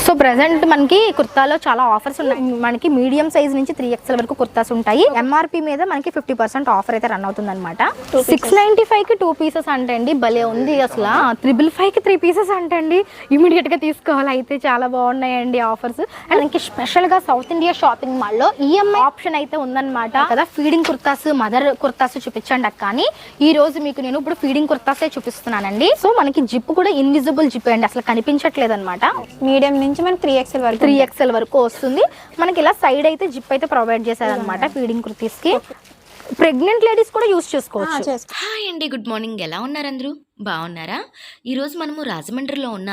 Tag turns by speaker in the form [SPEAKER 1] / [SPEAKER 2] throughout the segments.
[SPEAKER 1] So present మనకి కుర్తాలో చాలా offers ఉన్నాయి. మనకి మీడియం సైజ్ నుంచి 3XL వరకు కుర్తాస్ ఉంటాయి. ఎంఆర్పి మీద మనకి 50% ఆఫర్ అయితే రన్ అవుతుంది అనమాట. 695 కి 2 పీసెస్ అంటే అండి భలే ఉంది. అసలు 555 కి 3 పీసెస్ అంటే అండి ఇమీడియట్ గా తీసుకోవాలి. అయితే చాలా బాగున్నాయండి ఆఫర్స్. అండ్ మనకి స్పెషల్ గా సౌత్ ఇండియా షాపింగ్ మాల్ లో ఈఎంఐ ఆప్షన్ అయితే ఉందన్నమాట కదా. ఫీడింగ్ కుర్తాస్, మదర్ కుర్తాస్ చూపించండి అక్క అని ఈ రోజు మీకు నేను ఇప్పుడు ఫీడింగ్ కుర్తాసే చూపిస్తున్నానండి. సో మనకి జిప్ కూడా ఇన్విజిబుల్ జిప్ అండి, అసలు కనిపించట్లేదు అనమాట.
[SPEAKER 2] మీడియం నుంచి మనకి
[SPEAKER 1] 3XL వరకు వస్తుంది. మనకి ఇలా సైడ్ అయితే జిప్ అయితే ప్రొవైడ్ చేశారనమాట ఫీడింగ్ కుర్తీస్ కి. ప్రెగ్నెంట్ లేడీస్ కూడా యూస్ చేసుకోవచ్చు.
[SPEAKER 3] హాయ్ అండి, గుడ్ మార్నింగ్. ఎలా ఉన్నారు అందరూ? బాగున్నారా? ఈరోజు మనము రాజమండ్రిలో ఉన్న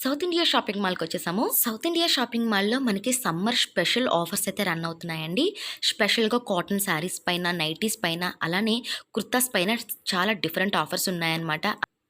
[SPEAKER 3] సౌత్ ఇండియా షాపింగ్ మాల్కి వచ్చేసాము. సౌత్ ఇండియా షాపింగ్ మాల్లో మనకి సమ్మర్ స్పెషల్ ఆఫర్స్ అయితే రన్ అవుతున్నాయండి. స్పెషల్గా కాటన్ శారీస్ పైన, నైటీస్ పైన, అలానే కుర్తాస్ పైన చాలా డిఫరెంట్ ఆఫర్స్ ఉన్నాయన్నమాట.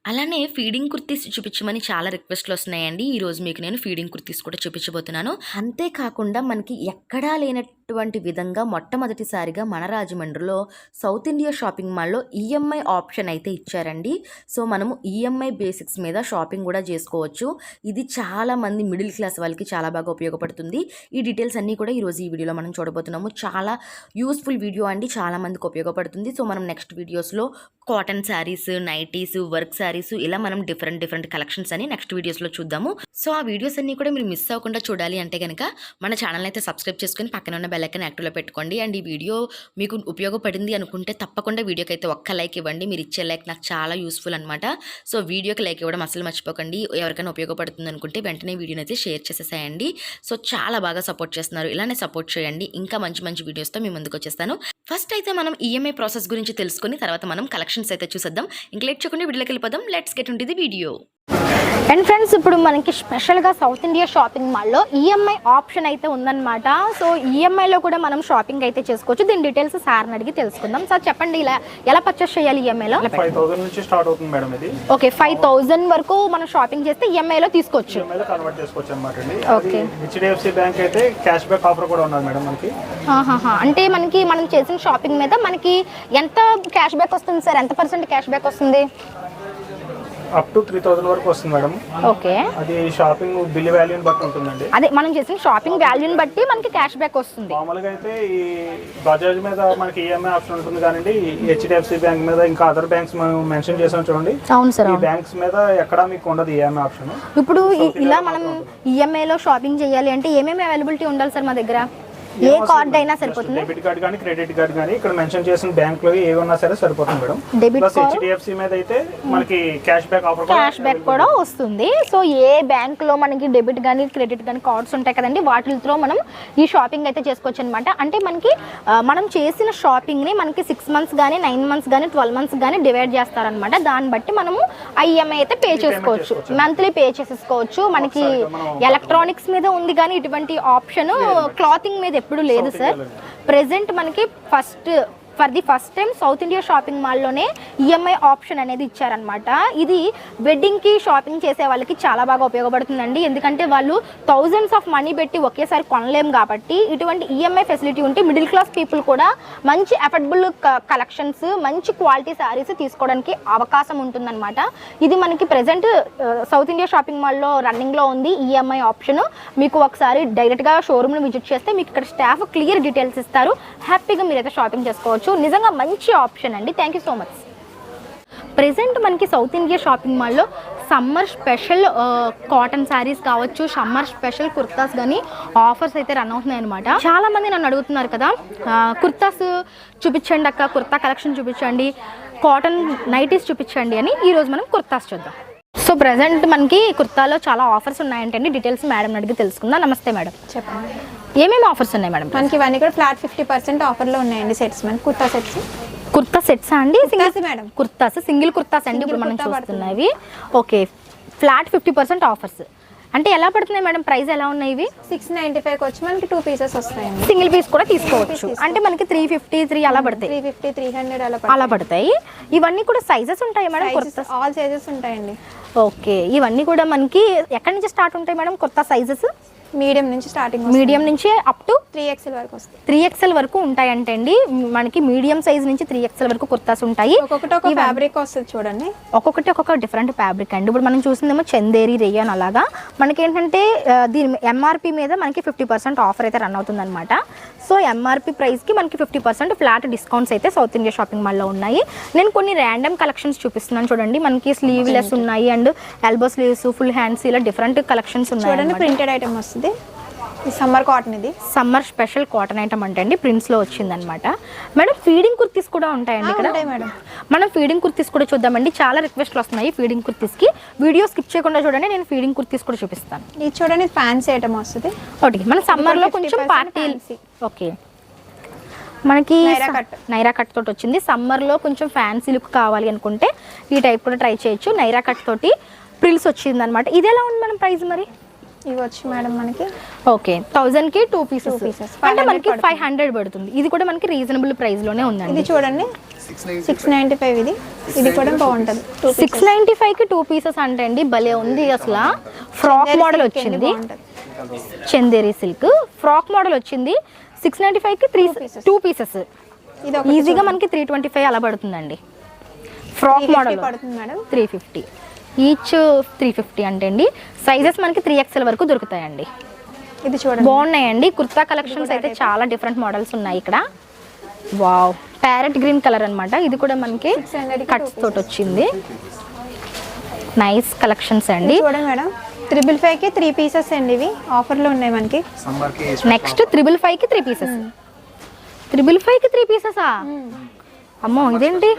[SPEAKER 3] అలానే ఫీడింగ్ కుర్తీస్ చూపించమని చాలా రిక్వెస్ట్లు వస్తున్నాయండి. ఈరోజు మీకు నేను ఫీడింగ్ కుర్తీస్ కూడా చూపించబోతున్నాను. అంతేకాకుండా మనకి ఎక్కడా లేనటువంటి విధంగా మొట్టమొదటిసారిగా మన రాజమండ్రిలో సౌత్ ఇండియా షాపింగ్ మాల్లో ఈఎంఐ ఆప్షన్ అయితే ఇచ్చారండి. సో మనము ఈఎంఐ బేసిక్స్ మీద షాపింగ్ కూడా చేసుకోవచ్చు. ఇది చాలా మంది మిడిల్ క్లాస్ వాళ్ళకి చాలా బాగా ఉపయోగపడుతుంది. ఈ డీటెయిల్స్ అన్నీ కూడా ఈరోజు ఈ వీడియోలో మనం చూడబోతున్నాము. చాలా యూస్ఫుల్ వీడియో అండి, చాలా మందికి ఉపయోగపడుతుంది. సో మనం నెక్స్ట్ వీడియోస్లో cotton saris, nighties, work saris, ఇలా మనం డిఫరెంట్ కలెక్షన్స్ అని నెక్స్ట్ వీడియోస్లో చూద్దాము. సో ఆ వీడియోస్ అన్ని కూడా మీరు మిస్ అవ్వకుండా చూడాలి అంటే కనుక మన ఛానల్ అయితే సబ్స్క్రైబ్ చేసుకొని పక్కన ఉన్న బెల్ ఐకాన్ యాక్టివ్లో పెట్టుకోండి. అండ్ ఈ వీడియో మీకు ఉపయోగపడింది అనుకుంటే తప్పకుండా వీడియోకి అయితే ఒక్క లైక్ ఇవ్వండి. మీరు ఇచ్చే లైక్ నాకు చాలా యూస్ఫుల్ అనమాట. సో వీడియోకి లైక్ ఇవ్వడం అసలు మర్చిపోకండి. ఎవరికైనా ఉపయోగపడుతుంది అనుకుంటే వెంటనే వీడియోని అయితే షేర్ చేసేసేయండి. సో చాలా బాగా సపోర్ట్ చేస్తున్నారు, ఇలానే సపోర్ట్ చేయండి. ఇంకా మంచి వీడియోస్తో మీ ముందుకు వచ్చేస్తాను. ఫస్ట్ అయితే మనం ఈఎంఐ ప్రాసెస్ గురించి తెలుసుకుని తర్వాత మనం కలెక్షన్స్ అయితే చూసేద్దాం. ఇంకా లేట్ చేయకుండా వీడియోకి వెళ్ళిపోదాం. Let's get into the video.
[SPEAKER 1] And friends, ఇప్పుడు మనకి స్పెషల్గా సౌత్ ఇండియా షాపింగ్ మాల్లో ఈఎంఐ ఆప్షన్ అయితే ఉందన్నమాట. సో ఈఎంఐలో కూడా మనం షాపింగ్ అయితే చేసుకోవచ్చు. దీని డీటెయిల్స్ సార్ని అడిగి తెలుసుకుందాం. సార్ చెప్పండి, ఇలా ఎలా పర్చేస్ చేయాలి ఈఎంఐలో?
[SPEAKER 4] 5000 నుంచి స్టార్ట్ అవుతుంది మేడం ఇది.
[SPEAKER 1] ఓకే, 5000 వరకు మనం షాపింగ్ చేస్తే ఈఎంఐలో తీసుకోవచ్చు.
[SPEAKER 4] ఈఎంఐలో కన్వర్ట్ చేసుకోవచ్చు అన్నమాట అండి. ఓకే, హెచ్డిఎఫ్సి బ్యాంక్ అయితే క్యాష్ బ్యాక్ ఆఫర్ కూడా ఉన్నది మేడం మనకి.
[SPEAKER 1] అంటే మనకి మనం చేసిన షాపింగ్ మీద మనకి ఎంత క్యాష్ బ్యాక్ వస్తుంది సార్? ఎంత % క్యాష్ బ్యాక్ వస్తుంది?
[SPEAKER 4] అప్ టు 3000 వరకు వస్తుంది మేడం.
[SPEAKER 1] ఓకే,
[SPEAKER 4] అది షాపింగ్ బిల్ వాల్యూని బట్టి ఉంటుందండి.
[SPEAKER 1] అదే మనం చేసిన షాపింగ్ వాల్యూని బట్టి మనకి క్యాష్ బ్యాక్ వస్తుంది.
[SPEAKER 4] మామూలుగా అయితే ఈ బజాజ్ మీద మనకి ఈఎంఐ ఆప్షన్ ఉంటుంది కానీ హెచ్డిఎఫ్సి బ్యాంక్ మీద ఇంకా అదర్ బ్యాంక్స్ మనం మెన్షన్ చేసాం చూడండి.
[SPEAKER 1] అవును సార్,
[SPEAKER 4] ఈ బ్యాంక్స్ మీద ఎక్కడా మీకు ఉండదు ఈఎంఐ ఆప్షన్.
[SPEAKER 1] ఇప్పుడు ఇలా మనం ఈఎంఐలో షాపింగ్ చేయాలి అంటే ఏమేమి అవైలబిలిటీ ఉండాలి సార్ మా దగ్గర? ఏ కార్డ్ అయినా సరిపోతుంది?
[SPEAKER 4] డెబిట్ కార్డ్ కానీ క్రెడిట్ కార్డ్ కానీ ఇక్కడ మెన్షన్ చేసిన బ్యాంక్ లో ఏవి ఉన్నా సరే సరిపోతుంది మేడం.
[SPEAKER 1] డెబిట్ కార్డ్,
[SPEAKER 4] హెచ్డిఎఫ్సి మీద అయితే మనకి క్యాష్ బ్యాక్ ఆఫర్
[SPEAKER 1] కూడా వస్తుంది. సో ఏ బ్యాంక్ లో మనకి డెబిట్ కానీ క్రెడిట్ కానీ కార్డ్స్ ఉంటాయి కదండి, వాటితో మనం ఈ షాపింగ్ అయితే చేసుకోవచ్చు అనమాట. అంటే మనకి మనం చేసిన షాపింగ్ ని మనకి 6 మంత్స్ కానీ 9 మంత్స్ కానీ 12 మంత్స్ కానీ డివైడ్ చేస్తారనమాట. దాన్ని బట్టి మనము ఈఎంఐ అయితే పే చేసుకోవచ్చు, మంత్లీ పే చేసేసుకోవచ్చు. మనకి ఎలక్ట్రానిక్స్ మీద ఉంది కానీ ఇటువంటి ఆప్షన్ క్లాతింగ్ మీద ఎప్పుడు లేదు సార్. ప్రెసెంట్ మనకి for the first time South India shopping మాల్లోనే ఈఎంఐ ఆప్షన్ అనేది ఇచ్చారనమాట. ఇది వెడ్డింగ్కి షాపింగ్ చేసే వాళ్ళకి చాలా బాగా ఉపయోగపడుతుందండి. ఎందుకంటే వాళ్ళు థౌజండ్స్ ఆఫ్ మనీ పెట్టి ఒకేసారి కొనలేము కాబట్టి ఇటువంటి ఈఎంఐ ఫెసిలిటీ ఉంటే మిడిల్ క్లాస్ పీపుల్ కూడా మంచి అఫోర్డబుల్ కలెక్షన్స్, మంచి క్వాలిటీ శారీస్ తీసుకోవడానికి అవకాశం ఉంటుందన్నమాట. ఇది మనకి ప్రెసెంట్ సౌత్ ఇండియా షాపింగ్ మాల్లో రన్నింగ్లో ఉంది ఈఎంఐ ఆప్షన్. మీకు ఒకసారి డైరెక్ట్గా షోరూమ్ని విజిట్ చేస్తే మీకు ఇక్కడ స్టాఫ్ క్లియర్ డీటెయిల్స్ ఇస్తారు. హ్యాపీగా మీరైతే షాపింగ్ చేసుకోవచ్చు. నిజంగా మంచి ఆప్షన్ అండి. Thank you so much. Present మనకి సౌత్ ఇండియా షాపింగ్ మాల్లో సమ్మర్ స్పెషల్ కాటన్ శారీస్ కావచ్చు, సమ్మర్ స్పెషల్ కుర్తాస్ కానీ ఆఫర్స్ అయితే రన్ అవుతున్నాయి అనమాట. చాలా మంది నన్ను అడుగుతున్నారు కదా, కుర్తాస్ చూపించండి అక్క, కుర్తా కలెక్షన్ చూపించండి, కాటన్ నైటీస్ చూపించండి అని. ఈరోజు మనం కుర్తాస్ చూద్దాం. సో ప్రెసెంట్ మనకి కుర్తాలో చాలా ఆఫర్స్ ఉన్నాయంటండి. డీటెయిల్స్ మేడం అడిగి తెలుసుకుందాం. నమస్తే మేడం,
[SPEAKER 2] చెప్పండి
[SPEAKER 1] ఏమేమి ఆఫర్స్ ఉన్నాయి మేడం?
[SPEAKER 2] మనకి ఇవన్నీ కూడా ఫ్లాట్ 50% ఆఫర్లో ఉన్నాయండి. సెట్స్ మనకి కుర్తా సెట్స్
[SPEAKER 1] అండి.
[SPEAKER 2] మేడం
[SPEAKER 1] కుర్తాస్, సింగిల్ కుర్తాస్ అండి ఇప్పుడు మనం చూస్తున్నవి. ఓకే, ఫ్లాట్ 50% ఆఫర్స్ అంటే ఎలా పడుతున్నాయి మేడం? ప్రైస్ ఎలా ఉన్నాయి ఇవి?
[SPEAKER 2] 695 వచ్చి మనకి 2 పీసెస్ వస్తాయండి.
[SPEAKER 1] సింగిల్ పీస్ కూడా తీసుకోవచ్చు. అంటే మనకి 350 అలా పడతాయి,
[SPEAKER 2] 350 300
[SPEAKER 1] అలా పడతాయి. ఇవన్నీ కూడా సైజెస్ ఉంటాయి మేడం?
[SPEAKER 2] ఆల్ సైజెస్ ఉంటాయండి.
[SPEAKER 1] ఓకే, ఇవన్నీ కూడా మనకి ఎక్కడి నుంచి స్టార్ట్ ఉంటాయి మేడం కుర్తా సైజెస్?
[SPEAKER 2] మీడియం నుంచి స్టార్టింగ్
[SPEAKER 1] మీడియం నుంచి అప్ టు
[SPEAKER 2] 3XL వరకు వస్తుంది.
[SPEAKER 1] 3XL వరకు ఉంటాయంటే అండి. మనకి మీడియం సైజ్ నుంచి 3XL వరకు కుర్తాస్ ఉంటాయి.
[SPEAKER 2] ఒక్కొక్కటి ఒక ఫ్యాబ్రిక్ వస్తుంది చూడండి,
[SPEAKER 1] ఒక్కొక్కటి ఒక్కొక్క డిఫరెంట్ ఫ్యాబ్రిక్ అండి. ఇప్పుడు మనం చూసిందేమో చందేరి, రేయాన్ అలాగా. మనకి ఏంటంటే దీని ఎంఆర్పి మీద మనకి 50% ఆఫర్ అయితే రన్ అవుతుంది అనమాట. సో ఎంఆర్పి ప్రైస్కి మనకి 50% ఫ్లాట్ డిస్కౌంట్స్ అయితే సౌత్ ఇండియా షాపింగ్ మాల్లో ఉన్నాయి. నేను కొన్ని ర్యాండమ్ కలెక్షన్స్ చూపిస్తున్నాను చూడండి. మనకి స్లీవ్లెస్ ఉన్నాయి and elbow sleeves, full hands, ఇలా డిఫరెంట్ కలెక్షన్స్ ఉన్నాయి.
[SPEAKER 2] చూడండి ప్రింటెడ్ ఐటమ్ వస్తుంది. సమ్మర్ కాటన్, ఇది
[SPEAKER 1] సమ్మర్ స్పెషల్ కాటన్ ఐటమ్ అంటే అండి ప్రింట్స్లో వచ్చిందనమాట. మేడం ఫీడింగ్ కుర్తీస్ కూడా ఉంటాయండి ఇక్కడ.
[SPEAKER 2] మేడం
[SPEAKER 1] మనం ఫీడింగ్ కుర్తీస్ కూడా చూద్దామండి. చాలా రిక్వెస్ట్లు వస్తున్నాయి ఫీడింగ్ కుర్తీస్కి. వీడియో స్కిప్ చేయకుండా చూడండి, నేను ఫీడింగ్ కుర్తీస్ కూడా చూపిస్తాను.
[SPEAKER 2] ఇది చూడండి ఫ్యాన్సీ ఐటమ్ వస్తుంది.
[SPEAKER 1] ఒకటి మన సమ్మర్లో కొంచెం పార్టీ. ఓకే, మనకి నైరా కట్ తోటి వచ్చింది. సమ్మర్లో కొంచెం ఫ్యాన్సీ లుక్ కావాలి అనుకుంటే ఈ టైప్ కూడా ట్రై చేయొచ్చు. నైరా కట్ తోటి ప్రిల్స్ వచ్చింది అనమాట. ఇది ఎలా ఉంది మనం ప్రైస్ మరి?
[SPEAKER 2] ఇవి వచ్చి మేడం మనకి
[SPEAKER 1] ఓకే 1000కి 2 పీసెస్ అంటే మనకి 500 పడుతుంది. ఇది కూడా మనకి రీజనబుల్ ప్రైస్ లోనే ఉందండి.
[SPEAKER 2] ఇది చూడండి 695. ఇది కూడా బాగుంటుంది.
[SPEAKER 1] 695కి 2 పీసెస్ అంటే అండి భలే ఉంది. అసలు ఫ్రాక్ మోడల్ వచ్చింది, చందేరి సిల్క్ ఫ్రాక్ మోడల్ వచ్చింది. 695కి 2 పీసెస్. ఈజీగా మనకి 325 అలా పడుతుందండి. ఫ్రాక్ మోడల్
[SPEAKER 2] పడుతుంది మేడం.
[SPEAKER 1] 350 ఈచ్ 350 అంటే అండి. సైజెస్ మనకి 3XL వరకు దొరుకుతాయండి.
[SPEAKER 2] ఇది చూడండి
[SPEAKER 1] బాగున్నాయండి. కుర్తా కలెక్షన్స్ అయితే చాలా డిఫరెంట్ మోడల్స్ ఉన్నాయి ఇక్కడ. వావ్, ప్యారెట్ గ్రీన్ కలర్ అన్నమాట. ఇది కూడా మనకి కట్స్ తోటి వచ్చింది. నైస్ కలెక్షన్స్ అండి.
[SPEAKER 2] చూడండి మేడం 355కి 3 పీసెస్ అండి. ఇవి ఆఫర్లో ఉన్నాయి మనకి.
[SPEAKER 1] నెక్స్ట్ 355కి 3 పీసెస్. 355కి 3 పీసెసా? అమ్మో ఇదేంటి?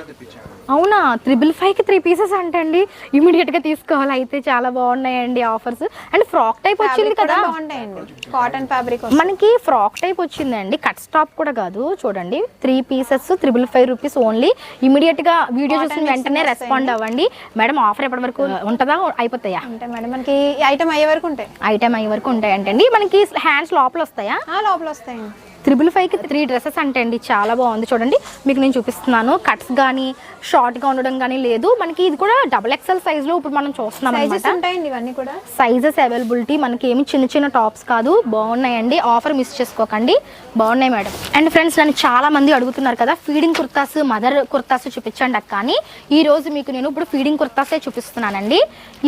[SPEAKER 1] అవునా, 355కి 3 పీసెస్ అంటే అండి ఇమీడియట్గా తీసుకోవాలి. అయితే చాలా బాగున్నాయండి ఆఫర్స్. అండ్ ఫ్రాక్ టైప్ వచ్చింది కదా,
[SPEAKER 2] బాగుంటాయండి. కాటన్ ఫ్యాబ్రిక్
[SPEAKER 1] మనకి ఫ్రాక్ టైప్ వచ్చిందండి. కట్ స్టాప్ కూడా కాదు. చూడండి 3 పీసెస్ 355 రూపీస్ ఓన్లీ. ఇమీడియట్గా వీడియో చూసిన వెంటనే రెస్పాండ్ అవ్వండి. మేడం ఆఫర్ ఎప్పటి వరకు ఉంటుందా, అయిపోతాయా?
[SPEAKER 2] అంటే మేడం మనకి ఐటమ్ అయ్యే వరకు ఉంటాయి.
[SPEAKER 1] ఐటమ్ అయ్యే వరకు ఉంటాయి అంటే అండి. మనకి హ్యాండ్స్ లోపల వస్తాయా?
[SPEAKER 2] లోపల వస్తాయండి.
[SPEAKER 1] 355కి 3 డ్రెస్సెస్ అంటే అండి చాలా బాగుంది. చూడండి మీకు నేను చూపిస్తున్నాను. కట్స్ కానీ షార్ట్గా ఉండడం కానీ లేదు. మనకి ఇది కూడా XXL సైజ్లో ఇప్పుడు మనం చూస్తున్నాం అనమాట.
[SPEAKER 2] ఇవన్నీ కూడా
[SPEAKER 1] సైజెస్ అవైలబిలిటీ. మనకి ఏమి చిన్న చిన్న టాప్స్ కాదు, బాగున్నాయండి. ఆఫర్ మిస్ చేసుకోకండి, బాగున్నాయి మేడం. అండ్ ఫ్రెండ్స్ నన్ను చాలా మంది అడుగుతున్నారు కదా ఫీడింగ్ కుర్తాస్, మదర్ కుర్తాస్ చూపించండి అక్క అని. ఈ రోజు మీకు నేను ఇప్పుడు ఫీడింగ్ కుర్తాసే చూపిస్తున్నానండి.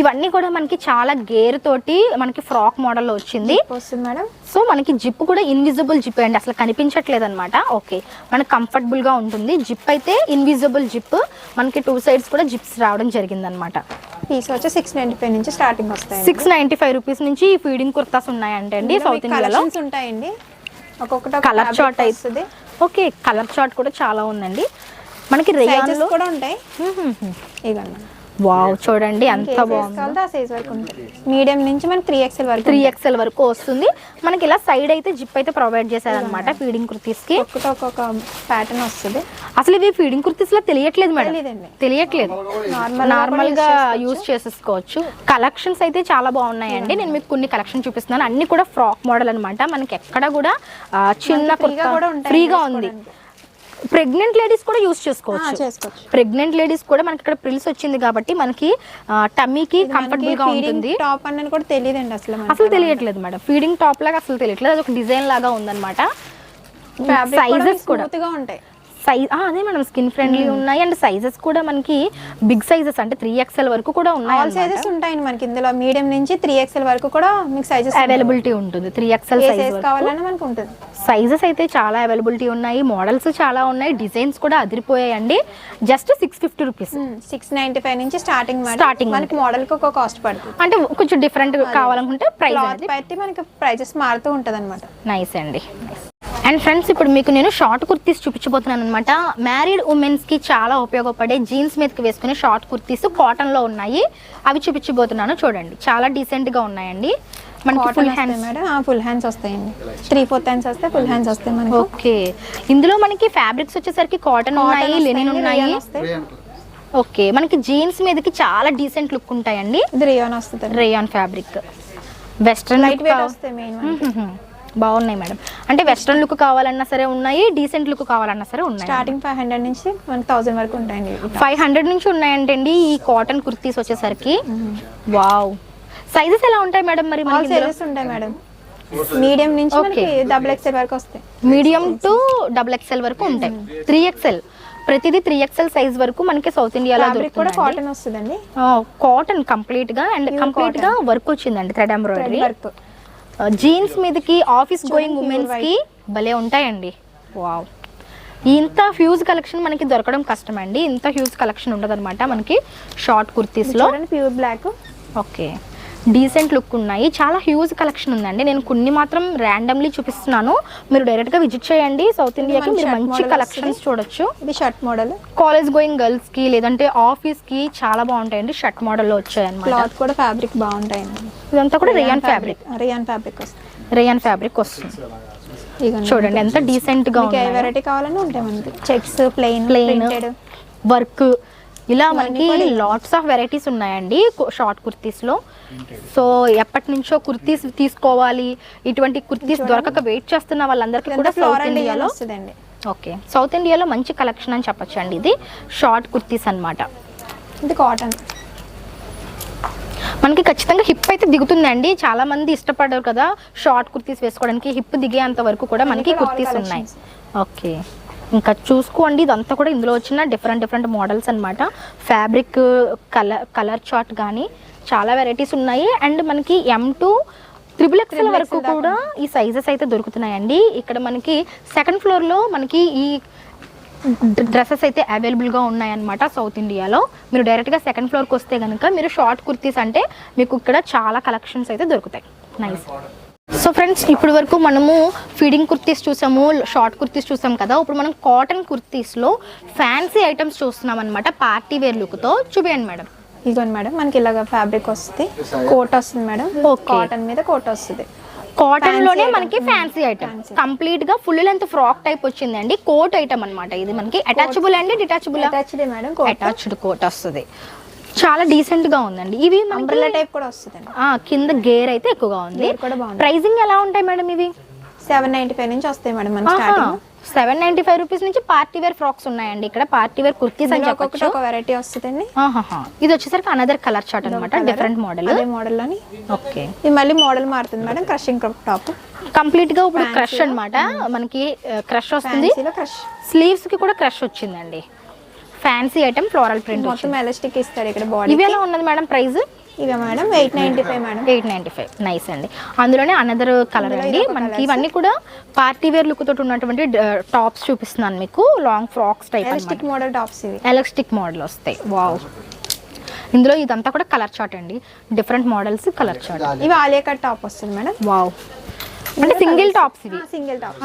[SPEAKER 1] ఇవన్నీ కూడా మనకి చాలా గేర్ తోటి మనకి ఫ్రాక్ మోడల్లో వచ్చింది
[SPEAKER 2] మేడం.
[SPEAKER 1] సో మనకి జిప్ కూడా ఇన్విజిబుల్ జిప్ అండి, అసలు కనిపించట్లేదు అనమాట. ఓకే, మనకి కంఫర్టబుల్ గా ఉంటుంది. జిప్ అయితే ఇన్విజిబుల్ జిప్. మనకి 2 సైడ్స్ కూడా జిప్స్ రావడం జరిగింది అనమాట.
[SPEAKER 2] పీస్ వచ్చి 695 నుంచి స్టార్టింగ్ వస్తాయి.
[SPEAKER 1] 695 రూపీస్ నుంచి ఈ ఫీడింగ్ కుర్తాస్ ఉన్నాయంటే అండి సౌత్ ఇండియాలో
[SPEAKER 2] ఉంటాయండి. ఒక్కొక్కటి
[SPEAKER 1] కలర్ చార్ట్ అయితే ఓకే, కలర్ చార్ట్ కూడా చాలా ఉందండి. మనకి రేయాన్ లో
[SPEAKER 2] కూడా ఉంటాయి. ఇవన్నీ
[SPEAKER 1] వావ్ చూడండి ఎంత బాగుంది.
[SPEAKER 2] మీడియం నుంచి మనకి
[SPEAKER 1] 3XL వరకు వస్తుంది. మనకి ఇలా సైడ్ అయితే జిప్ అయితే ప్రొవైడ్ చేశారనమాట ఫీడింగ్ కుర్తీస్ కి.
[SPEAKER 2] ఒక్కొక్క ప్యాటర్న్ వస్తుంది.
[SPEAKER 1] అసలు ఇవి ఫీడింగ్ కుర్తీస్ లా తెలియట్లేదు మేడం, తెలియట్లేదు. నార్మల్ గా యూజ్ చేసేసుకోవచ్చు. కలెక్షన్స్ అయితే చాలా బాగున్నాయండి. నేను మీకు కొన్ని కలెక్షన్ చూపిస్తున్నాను. అన్ని కూడా ఫ్రాక్ మోడల్ అనమాట. మనకి ఎక్కడ కూడా చిన్న కుర్తా ఫ్రీగా ఉంది. ప్రెగ్నెంట్ లేడీస్ కూడా యూజ్ చేసుకోవచ్చు. ప్రెగ్నెంట్ లేడీస్ కూడా మనకి ఇక్కడ ప్రిల్స్ వచ్చింది కాబట్టి మనకి టమ్మీకి కంఫర్టబుల్ గా ఉంటుంది.
[SPEAKER 2] టాప్ అని కూడా తెలియదండి,
[SPEAKER 1] అసలు తెలియట్లేదు మేడం. ఫీడింగ్ టాప్ లాగా అసలు తెలియట్లేదు. అది ఒక డిజైన్ లాగా ఉందన్నమాట. సైజెస్ కూడా
[SPEAKER 2] ఉంటాయి.
[SPEAKER 1] అదే మేడం స్కిన్ ఫ్రెండ్లీ ఉన్నాయి. అండ్ సైజెస్ కూడా మనకి బిగ్ సైజెస్ అంటే 3XL వరకు కూడా ఉన్నాయి.
[SPEAKER 2] ఆల్ సైజెస్ ఉంటాయి మనకి ఇందులో. మీడియం నుంచి 3XL వరకు కూడా మీకు సైజెస్
[SPEAKER 1] అవైలబిలిటీ ఉంటుంది. 3XL సైజ్
[SPEAKER 2] కావాలన్నా మనకు ఉంటుంది.
[SPEAKER 1] సైజెస్ అయితే చాలా అవైలబిలిటీ ఉన్నాయి. మోడల్స్ చాలా ఉన్నాయి. డిజైన్స్ కూడా అదిరిపోయాయండి. Just 650 rupees.
[SPEAKER 2] 695 నుంచి స్టార్టింగ్ మనకి మోడల్ కి ఒక కాస్ట్ పడుతుంది.
[SPEAKER 1] అంటే కొంచెం డిఫరెంట్ కావాలనుకుంటే ప్రైస్
[SPEAKER 2] బట్టి మనకి ప్రైజెస్ మారుతూ ఉంటుంది అనమాట.
[SPEAKER 1] నైస్ అండి. అండ్ ఫ్రెండ్స్ ఇప్పుడు మీకు నేను షార్ట్ కుర్తీస్ చూపించబోతున్నాను అనమాట. మ్యారీడ్ ఉమెన్స్ కి చాలా ఉపయోగపడే జీన్స్ మీదకి వేసుకునే షార్ట్ కుర్తీస్ కాటన్ లో ఉన్నాయి. అవి చూపించబోతున్నాను. చూడండి చాలా డీసెంట్ గా ఉన్నాయండి. మనకి full hands
[SPEAKER 2] madam, full hands వస్తాయండి. 3/4 హ్యాండ్స్ వస్తాయి, ఫుల్ హ్యాండ్స్ వస్తాయి మనకి.
[SPEAKER 1] ఓకే, ఇందులో మనకి ఫ్యాబ్రిక్స్ వచ్చేసరికి కాటన్ ఉన్నాయి, లెనిన్ ఉన్నాయి. ఓకే, మనకి జీన్స్ మీదకి చాలా డీసెంట్ లుక్ ఉంటాయండి.
[SPEAKER 2] ఇది రేయాన్ వస్తుంది.
[SPEAKER 1] Rayon fabric western
[SPEAKER 2] light weight వస్తాయి. మెయిన్
[SPEAKER 1] బాగున్నాయి మేడం. అంటే వెస్ట్రన్ లుక్ కావాలన్నా సరే ఉన్నాయి, డీసెంట్ లుక్ కావాలన్నా సరే ఉన్నాయి.
[SPEAKER 2] స్టార్టింగ్ 500 నుంచి మనకి 1000 వరకు ఉంటాయండి.
[SPEAKER 1] 500 నుంచి ఉన్నాయంటండి ఈ కాటన్ కుర్తీస్ వచ్చేసరికి. వావ్, సైజెస్ ఎలా ఉంటాయి మేడం మరి?
[SPEAKER 2] ఆల్ సైజెస్ ఉంటాయి మేడం. మీడియం నుంచి మనకి XXL వరకు వస్తాయి.
[SPEAKER 1] మీడియం టు XXL వరకు ఉంటాయి. 3XL ప్రతిదీ 3XL సైజ్ వరకు మనకి సౌత్ ఇండియాలో
[SPEAKER 2] కూడా కాటన్ వస్తుందండి.
[SPEAKER 1] కాటన్ కంప్లీట్ గా అండ్ కంప్లీట్ గా వర్క్ వచ్చిందండి, థ్రెడ్ ఎంబ్రాయిడరీ వర్క్. జీన్స్ మీదకి ఆఫీస్ గోయింగ్ ఉమెన్స్ కి భలే ఉంటాయండి. వావ్, ఇంత హ్యూజ్ కలెక్షన్ మనకి దొరకడం కష్టం అండి. ఇంత హ్యూజ్ కలెక్షన్ ఉండదు అనమాట మనకి షార్ట్ కుర్తీస్ లో.
[SPEAKER 2] Pure black.
[SPEAKER 1] Okay, decent look ఉన్నాయి. చాలా హ్యూజ్ కలెక్షన్ ఉందండి. నేను కొన్ని మాత్రం ర్యాండమ్లీ చూపిస్తున్నాను, మీరు డైరెక్ట్ గా విజిట్ చేయండి సౌత్ ఇండియాకి. మీరు మంచి కలెక్షన్స్ చూడొచ్చు.
[SPEAKER 2] ఇది shirt model,
[SPEAKER 1] college going girls కి లేదంటే ఆఫీస్ కి చాలా బాగుంటాయండి. షర్ట్ మోడల్ లో వచ్చాయి అన్నమాట.
[SPEAKER 2] క్లాత్ కూడా ఫ్యాబ్రిక్ బాగుంటాయండి.
[SPEAKER 1] ఇదంతా కూడా రేయాన్ ఫ్యాబ్రిక్. రేయాన్ ఫ్యాబ్రిక్ వస్తుంది. చూడండి ఎంత డీసెంట్ గా ఉంది.
[SPEAKER 2] వెరైటీ కావాలని ఉంటాయి మనకి. చెక్స్, ప్లెయిన్
[SPEAKER 1] వర్క్, ఇలా మనకి లాట్స్ ఆఫ్ వెరైటీస్ ఉన్నాయండి షార్ట్ కుర్తీస్ లో. సో ఎప్పటి నుంచో కుర్తీస్ తీసుకోవాలి, ఇటువంటి కుర్తీస్ దొరకక వెయిట్ చేస్తున్న వాళ్ళందరికీ కూడా సౌత్ ఇండియాలో
[SPEAKER 2] వస్తుందండి.
[SPEAKER 1] ఓకే, సౌత్ ఇండియాలో మంచి కలెక్షన్ అని చెప్పొచ్చు అండి. ఇది షార్ట్ కుర్తీస్ అన్నమాట.
[SPEAKER 2] ఇది కాటన్.
[SPEAKER 1] మనకి ఖచ్చితంగా హిప్ అయితే దిగుతుందండి. చాలా మంది ఇష్టపడరు కదా షార్ట్ కుర్తీస్ వేసుకోవడానికి. హిప్ దిగేంత వరకు కూడా మనకి కుర్తీస్ ఉన్నాయి. ఓకే, ఇంకా చూసుకోండి. ఇదంతా కూడా ఇందులో వచ్చిన డిఫరెంట్ మోడల్స్ అన్నమాట. ఫ్యాబ్రిక్, కలర్ చార్ట్ కానీ చాలా వెరైటీస్ ఉన్నాయి. అండ్ మనకి M to XXL వరకు కూడా ఈ సైజెస్ అయితే దొరుకుతున్నాయండి. ఇక్కడ మనకి సెకండ్ ఫ్లోర్ లో మనకి ఈ డ్రెస్సెస్ అయితే అవైలబుల్గా ఉన్నాయన్నమాట సౌత్ ఇండియాలో. మీరు డైరెక్ట్గా సెకండ్ ఫ్లోర్కి వస్తే కనుక మీరు షార్ట్ కుర్తీస్ అంటే మీకు ఇక్కడ చాలా కలెక్షన్స్ అయితే దొరుకుతాయి. నైస్. సో ఫ్రెండ్స్, ఇప్పుడు వరకు మనము ఫీడింగ్ కుర్తీస్ చూసాము, షార్ట్ కుర్తీస్ చూసాం కదా. ఇప్పుడు మనం కాటన్ కుర్తీస్లో ఫ్యాన్సీ ఐటమ్స్ చూస్తున్నాం అనమాట, పార్టీ వేర్ లుక్తో. చూపించండి మేడం.
[SPEAKER 2] ఇదిగోండి మేడం, మనకి ఇలాగ ఫ్యాబ్రిక్ వస్తుంది, కోట్ వస్తుంది మేడం. కాటన్ మీద కోట్ వస్తుంది.
[SPEAKER 1] కాటన్ లోనే మనకి ఫ్యాన్సీ ఐటమ్ కంప్లీట్ గా ఫుల్ లెంత్ ఫ్రాక్ టైప్ వచ్చిందండి. కోట్ ఐటమ్ అన్నమాట ఇది. మనకి అటాచబుల్ అండి, డిటాచబుల్? అటాచ్డ్ కోట్ వస్తుంది. చాలా డీసెంట్ గా ఉందండి. ఇవి
[SPEAKER 2] అంబ్రెల్లా టైప్ కూడా వస్తుంది.
[SPEAKER 1] కింద గేర్ అయితే ఎక్కువగా ఉంది. ప్రైసింగ్ ఎలా ఉంటాయి మేడం ఇవి?
[SPEAKER 2] 795 నుంచి వస్తాయి మేడం మన స్టార్టింగ్.
[SPEAKER 1] 795 రూపీస్ నుంచి పార్టీ వేర్ ఫ్రాక్స్ ఉన్నాయండి. ఇక్కడ పార్టీ వేర్ కుర్తీస్ అని చెప్పొచ్చు.
[SPEAKER 2] ఒక వెరైటీ వస్తుందండి.
[SPEAKER 1] ఇది వచ్చేసరికి అనదర్ కలర్ చార్ట్ అన్నమాట, డిఫరెంట్ మోడల్.
[SPEAKER 2] అదే మోడల్ లోని.
[SPEAKER 1] ఓకే,
[SPEAKER 2] ఇది మళ్ళీ మోడల్ మారుతుంది మేడం. క్రషింగ్ టాప్
[SPEAKER 1] కంప్లీట్ గా ఇప్పుడు క్రష్ అన్నమాట. మనకి క్రష్ వస్తుంది. స్లీవ్స్ కి కూడా క్రష్ వచ్చిందండి. ఫ్యాన్సీ ఐటమ్, ఫ్లోరల్ ప్రింట్,
[SPEAKER 2] మొత్తం ఎలాస్టిక్ ఇస్తారు ఇక్కడ బాడీ.
[SPEAKER 1] ఇవి ఎలా ఉన్నది మేడం ప్రైస్?
[SPEAKER 2] ఇవే మేడం 895 మేడం.
[SPEAKER 1] 895. నైస్ అండి. అందులోనే అనదర్ కలర్ అండి. మనకి ఇవన్నీ కూడా పార్టీ వేర్ లుక్ తోటి ఉన్నటువంటి టాప్స్ చూపిస్తున్నాను మీకు. Long frocks type
[SPEAKER 2] elastic model tops ఇవి.
[SPEAKER 1] ఎలాస్టిక్ మోడల్ వస్తాయి. వావ్, ఇందులో ఇదంతా కూడా కలర్ చార్ట్ అండి. Different models colour chart.
[SPEAKER 2] ఇవి ఆలియా కట్ టాప్ వస్తుంది మేడం.
[SPEAKER 1] వావ్, అంటే సింగిల్ టాప్స్ ఇవి.
[SPEAKER 2] Single top.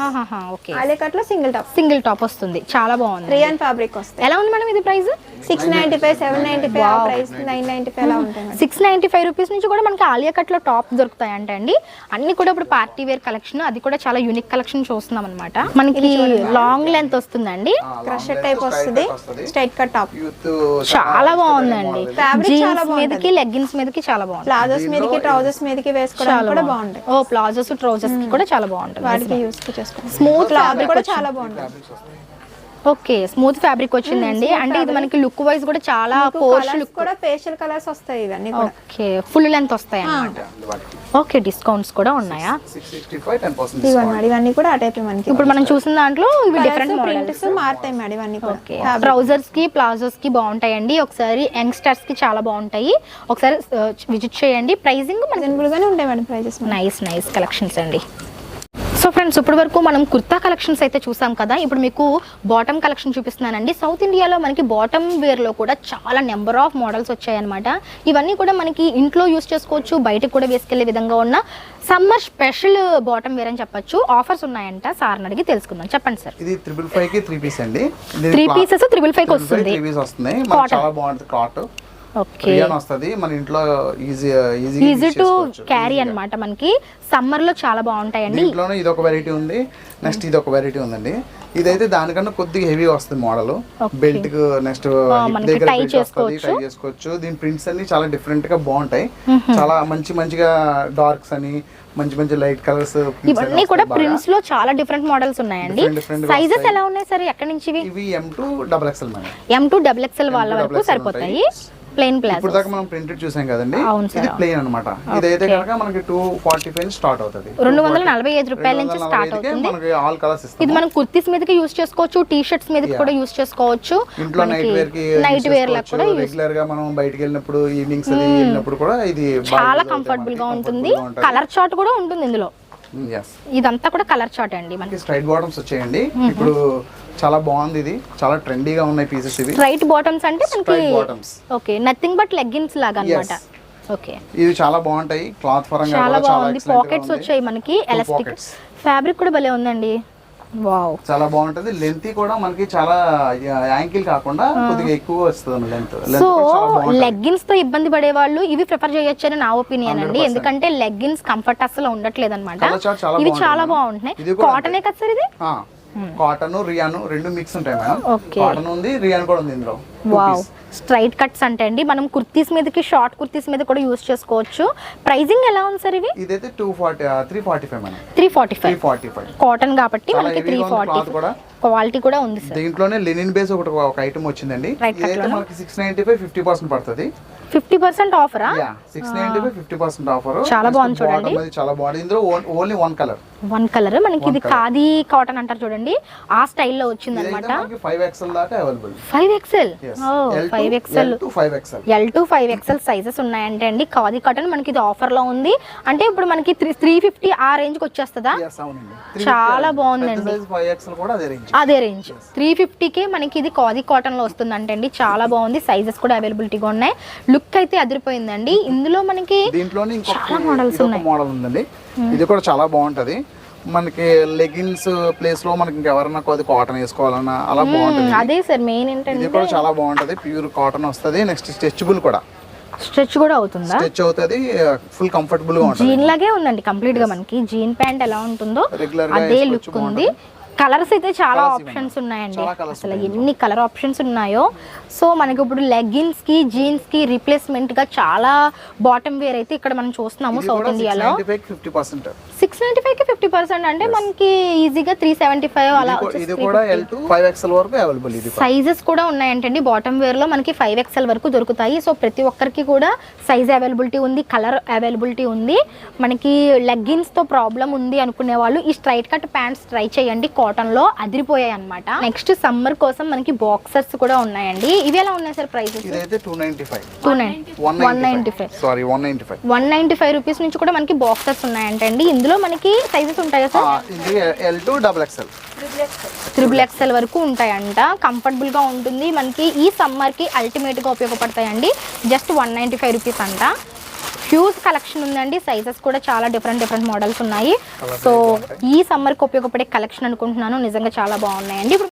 [SPEAKER 1] Okay,
[SPEAKER 2] Alia cut లో సింగిల్ టాప్
[SPEAKER 1] వస్తుంది. చాలా బాగుంది.
[SPEAKER 2] రియాన్ ఫ్యాబ్రిక్ వస్తుంది.
[SPEAKER 1] ఎలా ఉంది మేడం ఇది ప్రైస్?
[SPEAKER 2] 695, 795 ఆ ప్రైస్ 995 అలా ఉంటాయి.
[SPEAKER 1] 695 రూపీస్ నుంచి కూడా మనకి ఆలియా కట్ లో టాప్ దొరుకుతాయి అంటే అండి. అన్ని కూడా ఇప్పుడు పార్టీ వేర్ కలెక్షన్, అది కూడా చాలా యూనిక్ కలెక్షన్ చూస్తున్నాం అనమాట. మనకి లాంగ్ లెంత్ వస్తుందండి,
[SPEAKER 2] క్రష్ టైప్ వస్తుంది, స్ట్రైట్ కట్ టాప్.
[SPEAKER 1] చాలా బాగుందండి. జీన్స్ మీదకి, లెగ్గిన్స్ మీదకి చాలా బాగుంది.
[SPEAKER 2] ప్లాజోస్ మీదకి, ట్రౌజర్స్ మీదకి వేసుకోవడానికి కూడా బాగుంటాయి.
[SPEAKER 1] ఓ, ప్లాజోస్, ట్రౌజర్స్ కూడా చాలా బాగుంటుంది.
[SPEAKER 2] వాటికి యూస్ చేసుకోవచ్చు.
[SPEAKER 1] స్మూత్ ఫ్యాబ్రిక్
[SPEAKER 2] కూడా చాలా బాగుంటుంది.
[SPEAKER 1] ఓకే, స్మూత్ ఫ్యాబ్రిక్ వచ్చిందండి. అంటే ఇది మనకి లుక్ వైజ్ కూడా చాలా పోర్ష్ లుక్
[SPEAKER 2] కూడా, పేస్టల్ కలర్స్ వస్తాయి ఇవన్నీ కూడా.
[SPEAKER 1] ఓకే, ఫుల్ లెంత్ వస్తాయి అన్నమాట. ఓకే, డిస్కౌంట్స్ కూడా ఉన్నాయా?
[SPEAKER 2] 665, 10% ఇవన్నీ కూడా ఆ టైప్ మనకి.
[SPEAKER 1] ఇప్పుడు మనం చూసిన దాంట్లో ఇవి డిఫరెంట్
[SPEAKER 2] మోడల్స్ మారుతాయి మేడం ఇవన్నీ కూడా.
[SPEAKER 1] ఓకే, ట్రౌజర్స్ కి, ప్లాజోస్ కి బాగుంటాయండి. ఒకసారి యంగ్స్టర్స్ కి చాలా బాగుంటాయి. ఒకసారి విజిట్ చేయండి. ప్రైసింగ్
[SPEAKER 2] రీజనబుల్ గానే ఉంటాయి మేడం ప్రైజెస్.
[SPEAKER 1] నైస్ కలెక్షన్స్ అండి. సో ఫ్రెండ్స్, ఇప్పటి వరకు మనం కుర్తా కలెక్షన్స్ అయితే చూసాం కదా. ఇప్పుడు మీకు బాటమ్ కలెక్షన్ చూపిస్తున్నానండి. సౌత్ ఇండియాలో మనకి బాటమ్ వేర్లో కూడా చాలా నెంబర్ ఆఫ్ మోడల్స్ వచ్చాయన్నమాట. ఇవన్నీ కూడా మనకి ఇంట్లో యూస్ చేసుకోవచ్చు, బయటకు కూడా వేసుకెళ్లే విధంగా ఉన్న సమ్మర్ స్పెషల్ బాటమ్ వేర్ అని చెప్పొచ్చు. ఆఫర్స్ ఉన్నాయంట, సార్ని అడిగి తెలుసుకుందాం. చెప్పండి సార్.
[SPEAKER 5] ఇది 355 కి 3 పీస్ అండి.
[SPEAKER 1] 3 పీసెస్ 355 కి వస్తుంది.
[SPEAKER 5] చాలా బాగుంటుంది. క్లాత్
[SPEAKER 1] ఓకే
[SPEAKER 5] రియాన్ వస్తుంది మన ఇంట్లో
[SPEAKER 1] ఈజీ టు క్యారీ అన్నమాట. మనకి సమ్మర్ లో చాలా బాగుంటాయండి.
[SPEAKER 5] దీంట్లోనే ఇది ఒక వెరైటీ ఉంది, నెక్స్ట్ ఇది ఒక వెరైటీ ఉందండి. ఇదైతే దానికన్నా కొద్దిగా హెవీ వస్తుంది మోడల్, బెల్ట్ కు నెక్స్ట్ దగ్గర
[SPEAKER 1] టై
[SPEAKER 5] చేసుకోవచ్చు. దీని ప్రింట్స్ అన్ని చాలా డిఫరెంట్ గా బాగుంటాయి, చాలా మంచిగా డార్క్స్ అని మంచి లైట్ కలర్స్
[SPEAKER 1] ఇవన్నీ కూడా ప్రింట్స్ లో చాలా డిఫరెంట్ మోడల్స్ ఉన్నాయండి. సైజెస్ ఎలా ఉన్నాయి సార్? ఎక్కడి నుంచి
[SPEAKER 5] ఇవి M2 XXL madam.
[SPEAKER 1] M2 XXL వాళ్ళ వరకు సరిపోతాయి. ప్లెయిన్ ప్లాజో
[SPEAKER 5] ఇప్పుడు దాకా మనం ప్రింటెడ్ చూసాం కదండి, ఇది ప్లెయిన్ అన్నమాట. ఇదైతే కనుక మనకి 245 స్టార్ట్ అవుతుంది,
[SPEAKER 1] 245 రూపాయల నుంచి స్టార్ట్ అవుతుంది.
[SPEAKER 5] మనకి ఆల్ కలర్స్ ఇస్తాం.
[SPEAKER 1] ఇది మనం కుర్తీస్ మీదకి యూస్ చేసుకోవచ్చు, టీ షర్ట్స్ మీదకి కూడా యూస్ చేసుకోవచ్చు,
[SPEAKER 5] ఇంట్లో నైట్ వేర్ లకు కూడా రెగ్యులర్ గా మనం బయటికి వెళ్ళినప్పుడు ఈవినింగ్స్ అది వెళ్ళినప్పుడు కూడా ఇది
[SPEAKER 1] చాలా కంఫర్టబుల్ గా ఉంటుంది. కలర్ చార్ట్ కూడా ఉంటుంది ఇందులో. ఇదంతా కూడా కలర్ చార్ట్ అండి. మనకి
[SPEAKER 5] స్ట్రైట్ బాటమ్స్ వచ్చాయండి. ఇప్పుడు చాలా బాగుంది, ఇది చాలా ట్రెండీగా ఉన్నాయి పీసెస్. ఇవి
[SPEAKER 1] స్ట్రైట్ బాటమ్స్ అంటే మనకి
[SPEAKER 5] bottoms
[SPEAKER 1] okay nothing but leggings లాగా అన్నమాట. ఓకే
[SPEAKER 5] ఇవి చాలా బాగుంటాయి, క్లాత్ పరంగా
[SPEAKER 1] చాలా బాగుంది. పాకెట్స్ వచ్చాయి మనకి, ఎలాస్టిక్ ఫ్యాబ్రిక్ కూడా భలే ఉందండి. వావ్
[SPEAKER 5] చాలా బాగుంటది. లెంత్ కూడా మనకి చాలా యాంకిల్ కాకుండా కొద్దిగా ఎక్కువ వస్తుంది లెంత్.
[SPEAKER 1] సో లెగ్గిన్స్ తో ఇబ్బంది పడే వాళ్ళు ఇవి ప్రిఫర్ చేయొచ్చని నా ఒపీనియన్ అండి. ఎందుకంటే లెగ్గిన్స్ కంఫర్ట్ అసలు ఉండట్లేదు అనమాట. ఇవి చాలా బాగుంటున్నాయి. కాటనే కదా సార్ ఇది?
[SPEAKER 5] కాటన్ రియాన్ రెండు మిక్స్ ఉంటాయి మేడం. కాటన్ ఉంది, రియాన్ కూడా ఉంది ఇందులో.
[SPEAKER 1] వావ్ స్ట్రైట్ కట్స్ అంటే అండి మనం కుర్తీస్ మీదకి, షార్ట్ కుర్తీస్ మీద కూడా యూస్ చేసుకోవచ్చు. ప్రైసింగ్ ఎలా ఉంది సార్ ఇవి?
[SPEAKER 5] ఇదైతే 345 మేడం.
[SPEAKER 1] 345 కాటన్ కాబట్టి మనకి 340 క్వాలిటీ కూడా ఉంది సార్.
[SPEAKER 5] దీంట్లోనే లెనిన్ బేస్ ఒక ఐటమ్ వచ్చిందండి. ఇదైతే మనకి 695 50% పడుతుంది.
[SPEAKER 1] 50% ఆఫరా?
[SPEAKER 5] 695 50% ఆఫర్.
[SPEAKER 1] చాలా బాగుంది చూడండి.
[SPEAKER 5] చాలా బాగుంది. ఇందులో ఓన్లీ వన్ కలర్
[SPEAKER 1] మనకి ఇది ఖాదీ కాటన్ అంటారు చూడండి, ఆ స్టైల్లో వచ్చింది అనమాట.
[SPEAKER 5] 5XL దాకా available.
[SPEAKER 1] 5XL 5XL L to 5XL sizes ఉన్నాయంటే అండి. ఖాదీ కాటన్ మనకి ఇది ఆఫర్ లో ఉంది. అంటే ఇప్పుడు మనకి 350 ఆ రేంజ్ కి వచ్చేస్తుందా? చాలా బాగుందండి.
[SPEAKER 5] 5XL కూడా
[SPEAKER 1] అదే రేంజ్ 350కే మనకి ఇది ఖాదీ కాటన్ లో వస్తుంది అంటే అండి. చాలా బాగుంది. సైజెస్ కూడా అవైలబిలిటీగా ఉన్నాయి. లుక్ అయితే అదిరిపోయిందండి. ఇందులో మనకి
[SPEAKER 5] దీంట్లోనే
[SPEAKER 1] చాలా మోడల్స్ ఉన్నాయి.
[SPEAKER 5] మోడల్ ఉందండి, ఇది కూడా చాలా బాగుంటది. మనకి లెగిన్స్ ప్లేస్ లో మనకి ఇంకెవరన్నా కొద్ది కాటన్ వేసుకోవాలన్నా అలా బాగుంటుంది.
[SPEAKER 1] అదే సార్ మెయిన్ ఏంటంటే
[SPEAKER 5] ఇది కూడా చాలా బాగుంటది. ప్యూర్ కాటన్ వస్తది. నెక్స్ట్ స్ట్రెచబుల్ కూడా,
[SPEAKER 1] స్ట్రెచ్ కూడా అవుతుందా?
[SPEAKER 5] స్ట్రెచ్ అవుతది, ఫుల్ కంఫర్టబుల్ గా ఉంటుంది.
[SPEAKER 1] జీన్ లాగే ఉందండి కంప్లీట్ గా. మనకి జీన్ ప్యాంట్ ఎలా ఉంటుందో అదే లుక్ ఉంది. కలర్స్ అయితే చాలా ఆప్షన్స్ ఉన్నాయండి. అసలు ఎన్ని కలర్ ఆప్షన్స్ ఉన్నాయో. సో మనకి ఇప్పుడు లెగ్గిన్స్ కి, జీన్స్ కి రీప్లేస్మెంట్ గా చాలా బాటమ్ వేర్ అయితే ఇక్కడ మనం చూస్తున్నాము సౌత్ ఇండియాలో. 695 కి 50% అంటే మనకి ఈజీగా 375 అలా
[SPEAKER 5] ఇది కూడా L to 5XL వరకు అవైలబుల్. ఇది
[SPEAKER 1] సైజెస్ కూడా ఉన్నాయంటండి. బాటమ్ వేర్ లో మనకి 5XL వరకు దొరుకుతాయి. సో ప్రతి ఒక్కరికి కూడా సైజ్ అవైలబిలిటీ ఉంది, కలర్ అవైలబిలిటీ ఉంది. మనకి లెగ్గిన్స్ తో ప్రాబ్లం ఉంది అనుకునే వాళ్ళు ఈ స్ట్రైట్ కట్ ప్యాంట్స్ ట్రై చేయండి. కాటన్ లో అదిరిపోయాయి అన్నమాట. నెక్స్ట్ సమ్మర్ కోసం మనకి బాక్సర్స్ కూడా ఉన్నాయండి. ఇవి ఎలా ఉన్నాయి సార్ ప్రైసెస్?
[SPEAKER 5] ఇదైతే 295
[SPEAKER 1] సారీ 195 రూపీస్ నుంచి కూడా మనకి బాక్సర్స్ ఉన్నాయంటండి. ఇందులో మనకి సైజెస్ ఉంటాయా సార్?
[SPEAKER 5] ఇది L to XXL
[SPEAKER 1] 3XL వరకు ఉంటాయంట. కంఫర్టబుల్ గా ఉంటుంది. మనకి ఈ సమ్మర్ కి అల్టిమేట్ గా ఉపయోగపడతాయండి. జస్ట్ 195 రూపీస్ అంట. హ్యూజ్ కలెక్షన్ ఉందండి. సైజెస్ కూడా చాలా డిఫరెంట్ మోడల్స్ ఉన్నాయి. సో ఈ సమ్మర్ కి ఉపయోగపడే కలెక్షన్ అనుకుంటున్నాను. నిజంగా చాలా బాగున్నాయండి.